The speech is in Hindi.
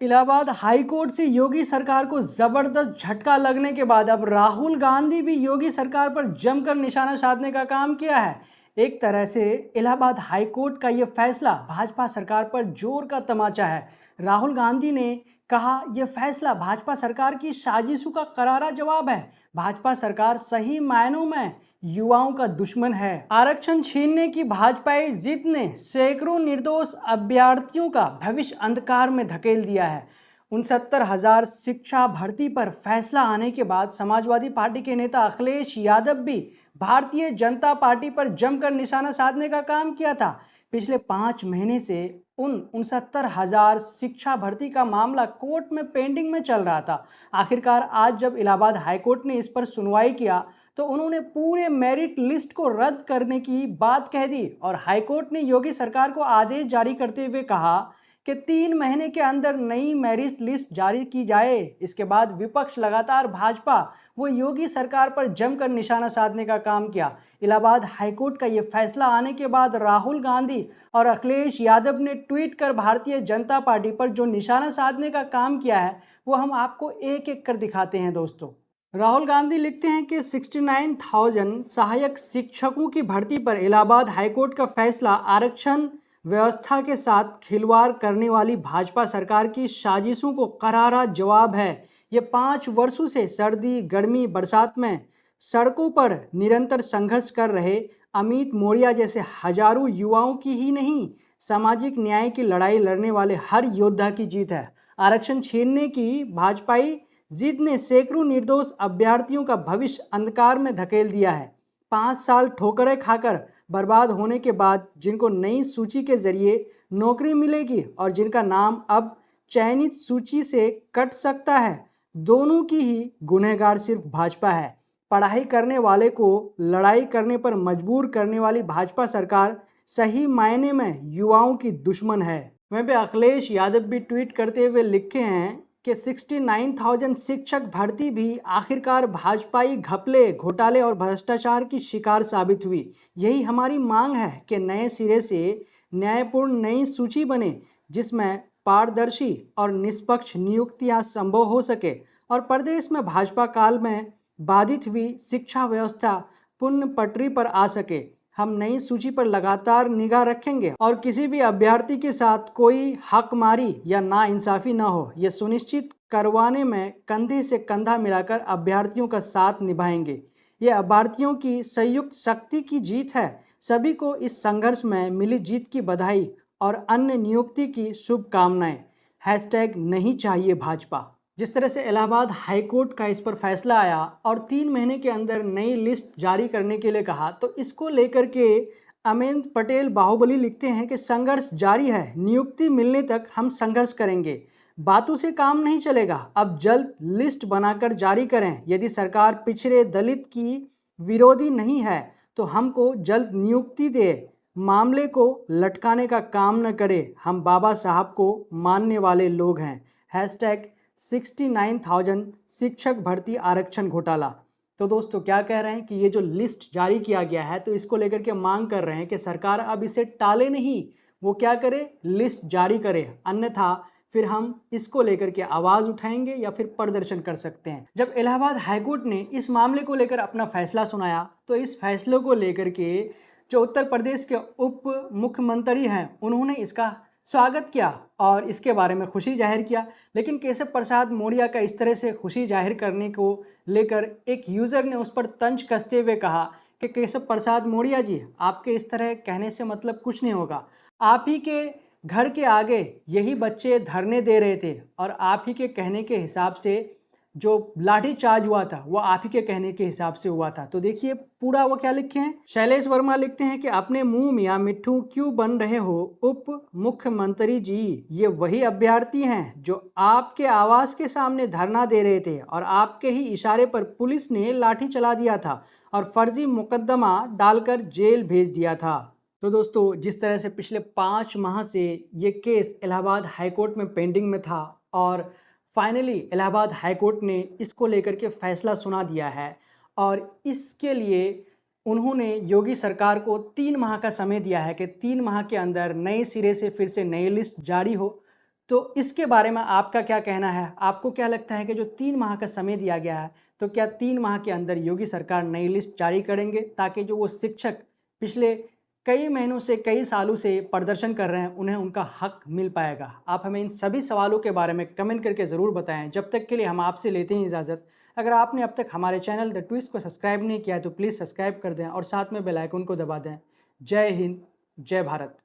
इलाहाबाद हाई कोर्ट से योगी सरकार को जबरदस्त झटका लगने के बाद अब राहुल गांधी भी योगी सरकार पर जमकर निशाना साधने का काम किया है। एक तरह से इलाहाबाद हाई कोर्ट का यह फैसला भाजपा सरकार पर जोर का तमाचा है। राहुल गांधी ने कहा यह फैसला भाजपा सरकार की साजिशों का करारा जवाब है। भाजपा सरकार सही मायनों में युवाओं का दुश्मन है। आरक्षण छीनने की भाजपाई जिद ने सैकड़ों निर्दोष अभ्यर्थियों का भविष्य अंधकार में धकेल दिया है। 69,000 शिक्षा भर्ती पर फैसला आने के बाद समाजवादी पार्टी के नेता अखिलेश यादव भी भारतीय जनता पार्टी पर जमकर निशाना साधने का काम किया था। पिछले 5 महीने से उन 69,000 शिक्षा भर्ती का मामला कोर्ट में पेंडिंग में चल रहा था। आखिरकार आज जब इलाहाबाद हाईकोर्ट ने इस पर सुनवाई किया तो उन्होंने पूरे मेरिट लिस्ट को रद्द करने की बात कह दी और हाईकोर्ट ने योगी सरकार को आदेश जारी करते हुए कहा कि 3 महीने के अंदर नई मेरिट लिस्ट जारी की जाए। इसके बाद विपक्ष लगातार भाजपा व योगी सरकार पर जमकर निशाना साधने का काम किया। इलाहाबाद हाईकोर्ट का यह फैसला आने के बाद राहुल गांधी और अखिलेश यादव ने ट्वीट कर भारतीय जनता पार्टी पर जो निशाना साधने का काम किया है वो हम आपको एक एक कर दिखाते हैं। दोस्तों, राहुल गांधी लिखते हैं कि 69,000 सहायक शिक्षकों की भर्ती पर इलाहाबाद हाईकोर्ट का फैसला आरक्षण व्यवस्था के साथ खिलवाड़ करने वाली भाजपा सरकार की साजिशों को करारा जवाब है। ये 5 वर्षों से सर्दी, गर्मी, बरसात में सड़कों पर निरंतर संघर्ष कर रहे अमित मोड़िया जैसे हजारों युवाओं की ही नहीं, सामाजिक न्याय की लड़ाई लड़ने वाले हर योद्धा की जीत है। आरक्षण छीनने की भाजपाई जिद ने सैकड़ों निर्दोष अभ्यर्थियों का भविष्य अंधकार में धकेल दिया है। 5 साल ठोकरें खाकर बर्बाद होने के बाद जिनको नई सूची के जरिए नौकरी मिलेगी और जिनका नाम अब चयनित सूची से कट सकता है, दोनों की ही गुनहगार सिर्फ भाजपा है। पढ़ाई करने वाले को लड़ाई करने पर मजबूर करने वाली भाजपा सरकार सही मायने में युवाओं की दुश्मन है। वहीं पे अखिलेश यादव भी ट्वीट करते हुए लिखे हैं कि 69,000 शिक्षक भर्ती भी आखिरकार भाजपाई घपले, घोटाले और भ्रष्टाचार की शिकार साबित हुई। यही हमारी मांग है कि नए सिरे से न्यायपूर्ण नई सूची बने जिसमें पारदर्शी और निष्पक्ष नियुक्तियां संभव हो सके और प्रदेश में भाजपा काल में बाधित हुई शिक्षा व्यवस्था पुनः पटरी पर आ सके। हम नई सूची पर लगातार निगाह रखेंगे और किसी भी अभ्यर्थी के साथ कोई हकमारी या नाइंसाफी न हो, यह सुनिश्चित करवाने में कंधे से कंधा मिलाकर अभ्यर्थियों का साथ निभाएंगे। ये अभ्यर्थियों की संयुक्त शक्ति की जीत है। सभी को इस संघर्ष में मिली जीत की बधाई और अन्य नियुक्ति की शुभकामनाएं। #नहीं चाहिए भाजपा। जिस तरह से इलाहाबाद हाईकोर्ट का इस पर फैसला आया और 3 महीने के अंदर नई लिस्ट जारी करने के लिए कहा, तो इसको लेकर के अमित पटेल बाहुबली लिखते हैं कि संघर्ष जारी है, नियुक्ति मिलने तक हम संघर्ष करेंगे। बातों से काम नहीं चलेगा, अब जल्द लिस्ट बनाकर जारी करें। यदि सरकार पिछड़े दलित की विरोधी नहीं है तो हमको जल्द नियुक्ति दे, मामले को लटकाने का काम न करे। हम बाबा साहब को मानने वाले लोग हैं। 69,000 शिक्षक भर्ती आरक्षण घोटाला। तो दोस्तों, क्या कह रहे हैं कि ये जो लिस्ट जारी किया गया है तो इसको लेकर के मांग कर रहे हैं कि सरकार अब इसे टाले नहीं, वो क्या करे, लिस्ट जारी करे, अन्यथा फिर हम इसको लेकर के आवाज़ उठाएंगे या फिर प्रदर्शन कर सकते हैं। जब इलाहाबाद हाईकोर्ट ने इस मामले को लेकर अपना फैसला सुनाया तो इस फैसले को लेकर के जो उत्तर प्रदेश के उप मुख्यमंत्री हैं उन्होंने इसका स्वागत किया और इसके बारे में खुशी जाहिर किया। लेकिन केशव प्रसाद मौर्य का इस तरह से खुशी जाहिर करने को लेकर एक यूज़र ने उस पर तंज कसते हुए कहा कि केशव प्रसाद मौर्य जी, आपके इस तरह कहने से मतलब कुछ नहीं होगा। आप ही के घर के आगे यही बच्चे धरने दे रहे थे और आप ही के कहने के हिसाब से जो लाठी चार्ज हुआ था वो आप ही के कहने के हिसाब से हुआ था। तो देखिए पूरा वो क्या लिखे हैं। शैलेश वर्मा लिखते हैं कि अपने मुंह मियाँ मिट्ठू क्यों बन रहे हो उप मुख्यमंत्री जी, ये वही अभ्यर्थी हैं जो आपके आवास के सामने धरना दे रहे थे और आपके ही इशारे पर पुलिस ने लाठी चला दिया था और फर्जी मुकदमा डालकर जेल भेज दिया था। तो दोस्तों, जिस तरह से पिछले 5 माह से ये केस इलाहाबाद हाईकोर्ट में पेंडिंग में था और फाइनली इलाहाबाद हाईकोर्ट ने इसको लेकर के फैसला सुना दिया है और इसके लिए उन्होंने योगी सरकार को 3 माह का समय दिया है कि 3 माह के अंदर नए सिरे से फिर से नई लिस्ट जारी हो। तो इसके बारे में आपका क्या कहना है? आपको क्या लगता है कि जो 3 माह का समय दिया गया है, तो क्या 3 माह के अंदर योगी सरकार नई लिस्ट जारी करेंगे ताकि जो वो शिक्षक पिछले कई महीनों से, कई सालों से प्रदर्शन कर रहे हैं, उन्हें उनका हक मिल पाएगा? आप हमें इन सभी सवालों के बारे में कमेंट करके ज़रूर बताएँ। जब तक के लिए हम आपसे लेते हैं इजाज़त। अगर आपने अब तक हमारे चैनल द ट्विस्ट को सब्सक्राइब नहीं किया है, तो प्लीज़ सब्सक्राइब कर दें और साथ में बेल आइकन को दबा दें। जय हिंद, जय भारत।